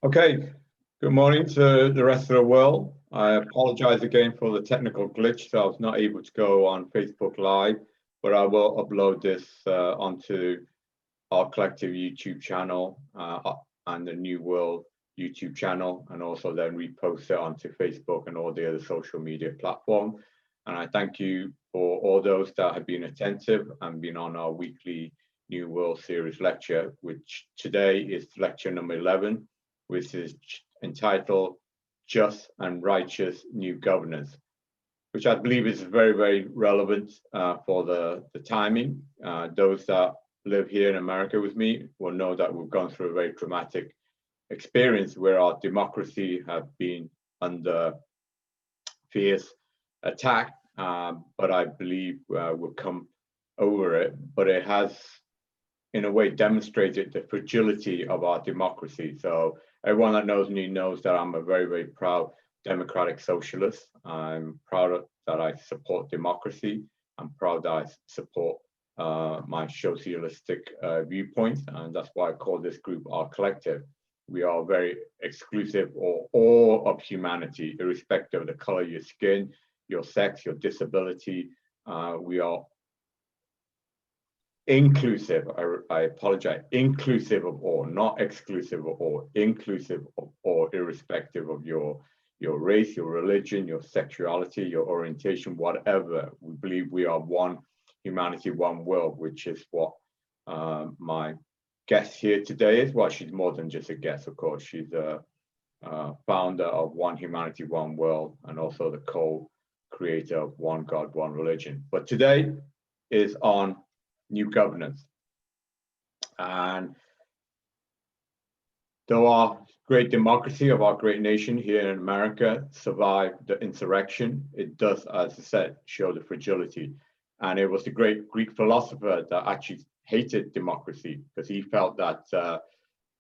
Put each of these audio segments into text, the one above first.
Okay, good morning to the rest of the world. I apologize again for the technical glitch, so I was not able to go on Facebook Live, but I will upload this onto our collective YouTube channel and the New World YouTube channel, and also then repost it onto Facebook and all the other social media platforms. And I thank you for all those that have been attentive and been on our weekly New World Series lecture, which today is lecture number 11, which is entitled Just and Righteous New Governance, which I believe is very, very relevant for the timing. Those that live here in America with me will know that we've gone through a very traumatic experience where our democracy have been under fierce attack, but I believe we'll come over it. But it has, in a way, demonstrated the fragility of our democracy. So everyone that knows me knows that I'm a very, very proud democratic socialist. I'm proud that I support democracy. I'm proud that I support my socialistic viewpoints, and that's why I call this group our collective. We are very exclusive or all of humanity, irrespective of the color of your skin, your sex, your disability. We are inclusive, I apologize, inclusive of all, not exclusive of all, inclusive of all, irrespective of your race, your religion, your sexuality, your orientation, whatever. We believe we are one humanity, one world, which is what my guest here today is. Well, she's more than just a guest, of course. She's a founder of One Humanity, One World, and also the co-creator of One God, One Religion. But today is on new governance. And though our great democracy of our great nation here in America survived the insurrection, it does, as I said, show the fragility. And it was the great Greek philosopher that actually hated democracy because he felt that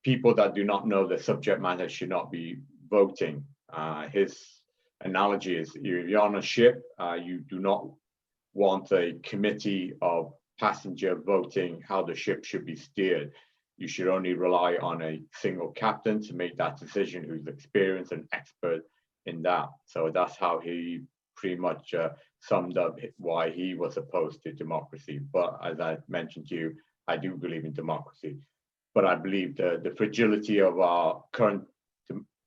people that do not know the subject matter should not be voting. His analogy is you're on a ship, you do not want a committee of passenger voting how the ship should be steered. You should only rely on a single captain to make that decision who's experienced and expert in that. So that's how he pretty much summed up why he was opposed to democracy. But as I mentioned to you, I do believe in democracy. But I believe the fragility of our current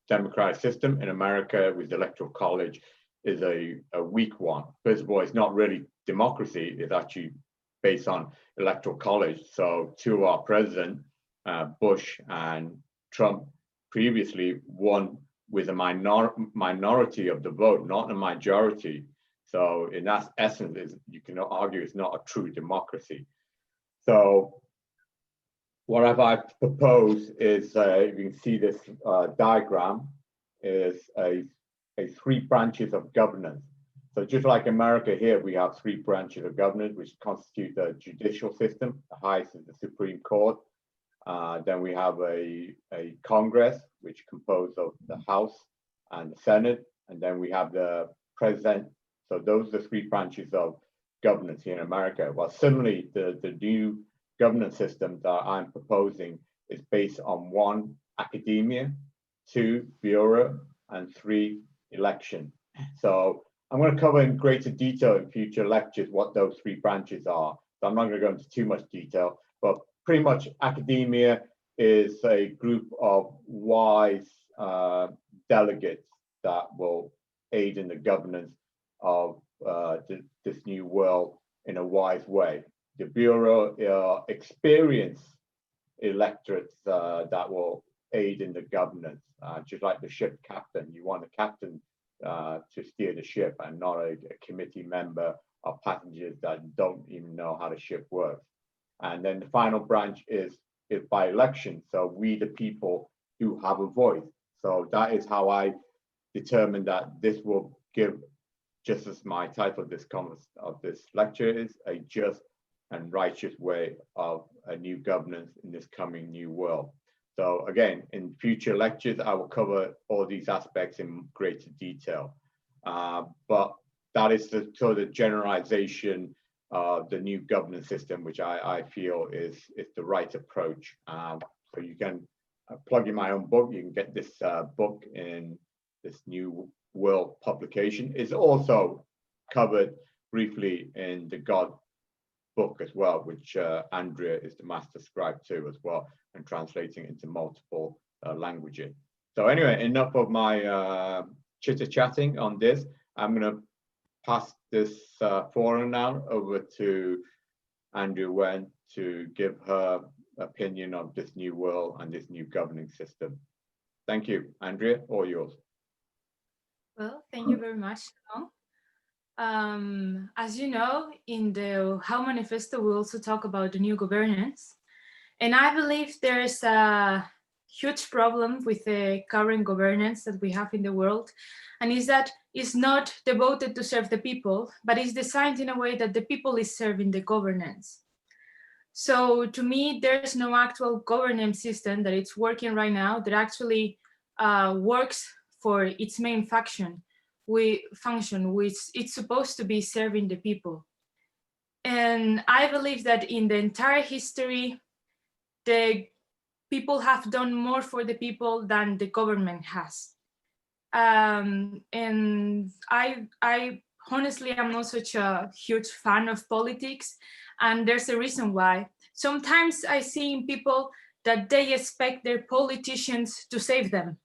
democratic system in America with the Electoral College is a weak one. First of all, it's not really democracy, it's actually based on Electoral College. So two of our presidents, Bush and Trump, previously won with a minority of the vote, not a majority. So in that essence, you can argue it's not a true democracy. So what have I proposed is, you can see this diagram, is a three branches of governance. So just like America here, we have three branches of government, which constitute the judicial system. The highest is the Supreme Court. Then we have a Congress, which is composed of the House and the Senate. And then we have the President. So those are the three branches of governance here in America. Well, similarly, the new governance system that I'm proposing is based on 1, academia, 2, bureau, and 3, election. So I'm going to cover in greater detail in future lectures what those three branches are. So I'm not going to go into too much detail, but pretty much academia is a group of wise delegates that will aid in the governance of this new world in a wise way. The bureau experienced electorates that will aid in the governance, just like the ship captain. You want a captain to steer the ship and not a committee member of passengers that don't even know how the ship works. And then the final branch is by election. So we, the people, do have a voice. So that is how I determined that this will give, just as my title of this lecture is, a just and righteous way of a new governance in this coming new world. So again, in future lectures, I will cover all these aspects in greater detail. But that is the sort of generalization of the new governance system, which I feel is the right approach. So you can plugging my own book. You can get this book in this New World publication. It's also covered briefly in the God book as well, which Andrea is the master scribe to as well, and translating into multiple languages. So anyway, enough of my chitter-chatting on this. I'm going to pass this forum now over to Andrea Wen to give her opinion on this new world and this new governing system. Thank you, Andrea, all yours. Well, thank you very much, Tom. As you know, in the How Manifesto, we also talk about the new governance. And I believe there's a huge problem with the current governance that we have in the world. And is that it's not devoted to serve the people, but it's designed in a way that the people is serving the governance. So to me, there's no actual governance system that it's working right now that actually works for its main function, which it's supposed to be serving the people. And I believe that in the entire history, the people have done more for the people than the government has. And I honestly am not such a huge fan of politics, and there's a reason why. Sometimes I see in people that they expect their politicians to save them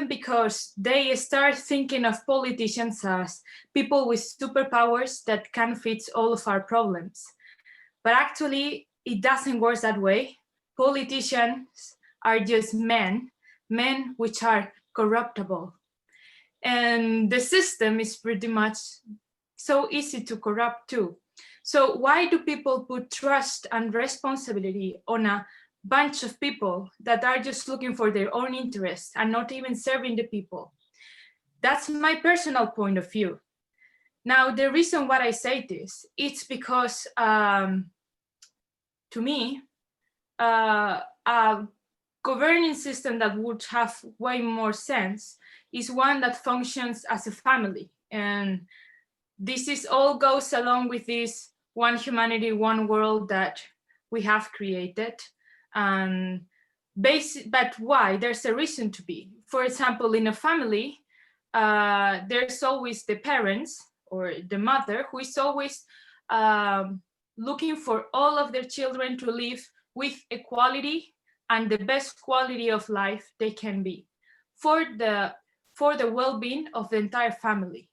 because they start thinking of politicians as people with superpowers that can fix all of our problems. But actually, it doesn't work that way. Politicians are just men which are corruptible. And the system is pretty much so easy to corrupt too. So why do people put trust and responsibility on a bunch of people that are just looking for their own interests and not even serving the people? That's my personal point of view. Now, the reason why I say this, it's because to me, a governing system that would have way more sense is one that functions as a family. And this is all goes along with this one humanity, one world that we have created. But why? There's a reason to be. For example, in a family, there's always the parents or the mother who is always looking for all of their children to live with equality and the best quality of life they can be for the well-being of the entire family.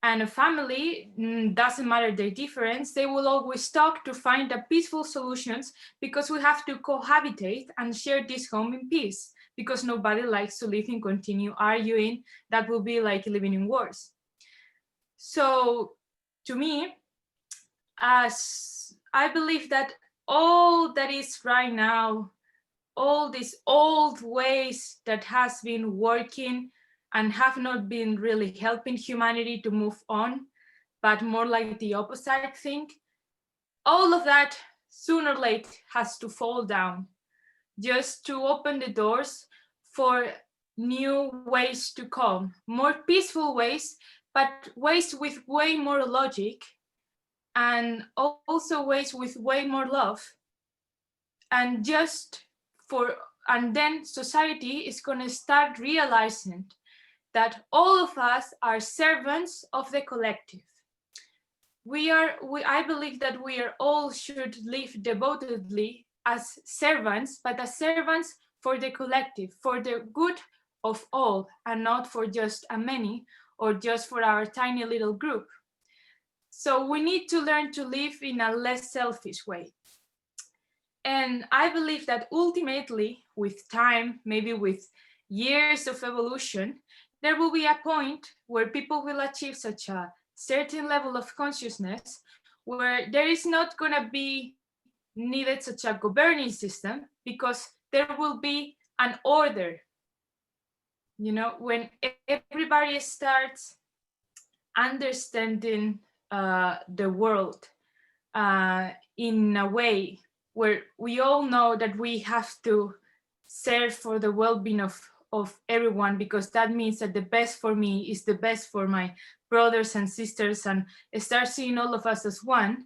And a family, doesn't matter their difference, they will always talk to find a peaceful solutions because we have to cohabitate and share this home in peace, because nobody likes to live and continue arguing. That will be like living in wars. So to me, as I believe that all that is right now, all these old ways that has been working and have not been really helping humanity to move on, but more like the opposite thing, all of that sooner or later has to fall down just to open the doors for new ways to come, more peaceful ways, but ways with way more logic, and also ways with way more love. And then society is going to start realizing that all of us are servants of the collective. I believe that we are all should live devotedly as servants, but as servants for the collective, for the good of all, and not for just a many or just for our tiny little group. So we need to learn to live in a less selfish way. And I believe that ultimately, with time, maybe with years of evolution, there will be a point where people will achieve such a certain level of consciousness where there is not going to be needed such a governing system, because there will be an order. You know, when everybody starts understanding the world in a way where we all know that we have to serve for the well-being of everyone, because that means that the best for me is the best for my brothers and sisters, and start seeing all of us as one,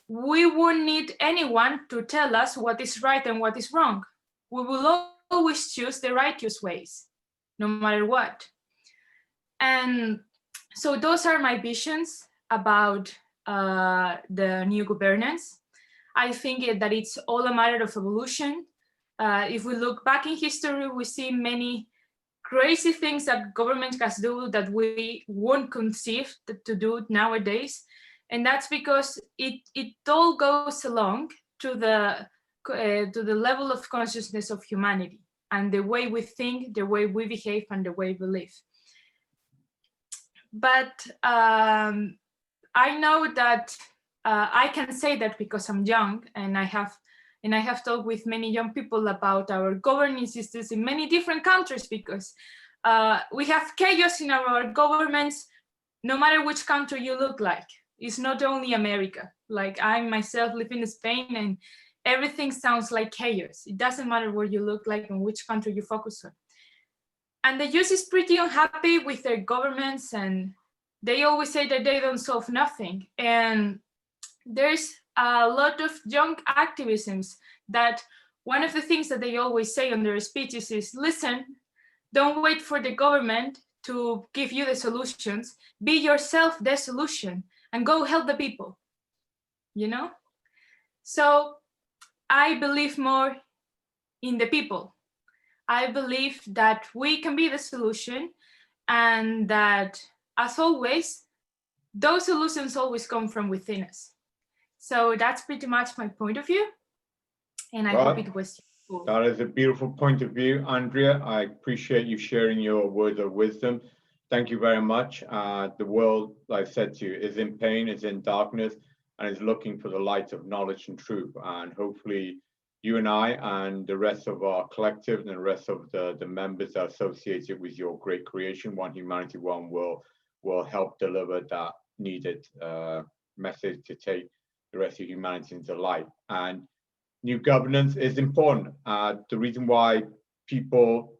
we won't need anyone to tell us what is right and what is wrong. we will always choose the righteous ways, no matter what. And so those are my visions about the new governance. I think that it's all a matter of evolution. If we look back in history, we see many crazy things that government can do that we won't conceive to do nowadays. And that's because it all goes along to the level of consciousness of humanity and the way we think, the way we behave, and the way we live. But I know that I can say that because I'm young, and I have talked with many young people about our governing systems in many different countries, because we have chaos in our governments, no matter which country you look like. It's not only America. Like I myself live in Spain, and everything sounds like chaos. It doesn't matter where you look like and which country you focus on. And the youth is pretty unhappy with their governments, and they always say that they don't solve nothing. And there's a lot of young activisms that one of the things that they always say on their speeches is, listen, don't wait for the government to give you the solutions. Be yourself the solution and go help the people, you know? So I believe more in the people. I believe that we can be the solution, and that, as always, those solutions always come from within us. So that's pretty much my point of view, and I hope it was useful. That is a beautiful point of view, Andrea. I appreciate you sharing your words of wisdom. Thank you very much. The world, like I said to you, is in pain, is in darkness, and is looking for the light of knowledge and truth. And hopefully you and I and the rest of our collective and the rest of the members that are associated with your great creation, One Humanity, One World, will help deliver that needed message to take the rest of humanity into light. And new governance is important. The reason why people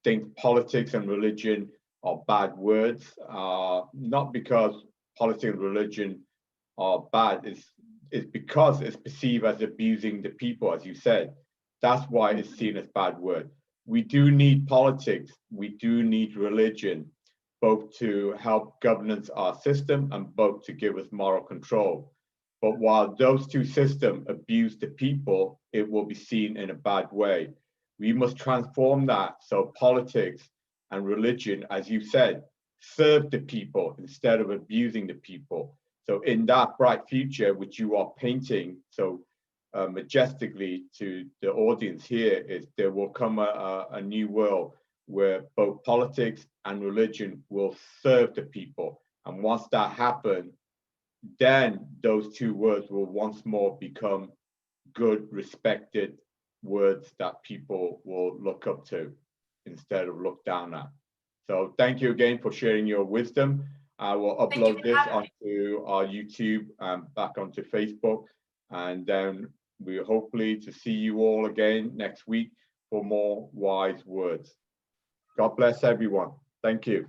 think politics and religion are bad words, not because politics and religion are bad, it's because it's perceived as abusing the people, as you said. That's why it's seen as bad word. We do need politics, we do need religion, both to help governance our system and both to give us moral control. But while those two systems abuse the people, it will be seen in a bad way. We must transform that so politics and religion, as you said, serve the people instead of abusing the people. So in that bright future, which you are painting so majestically to the audience here, is there will come a new world where both politics and religion will serve the people. And once that happens, then those two words will once more become good, respected words that people will look up to instead of look down at. So thank you again for sharing your wisdom. I will upload this onto our YouTube and back onto Facebook. And then we hopefully to see you all again next week for more wise words. God bless everyone. Thank you.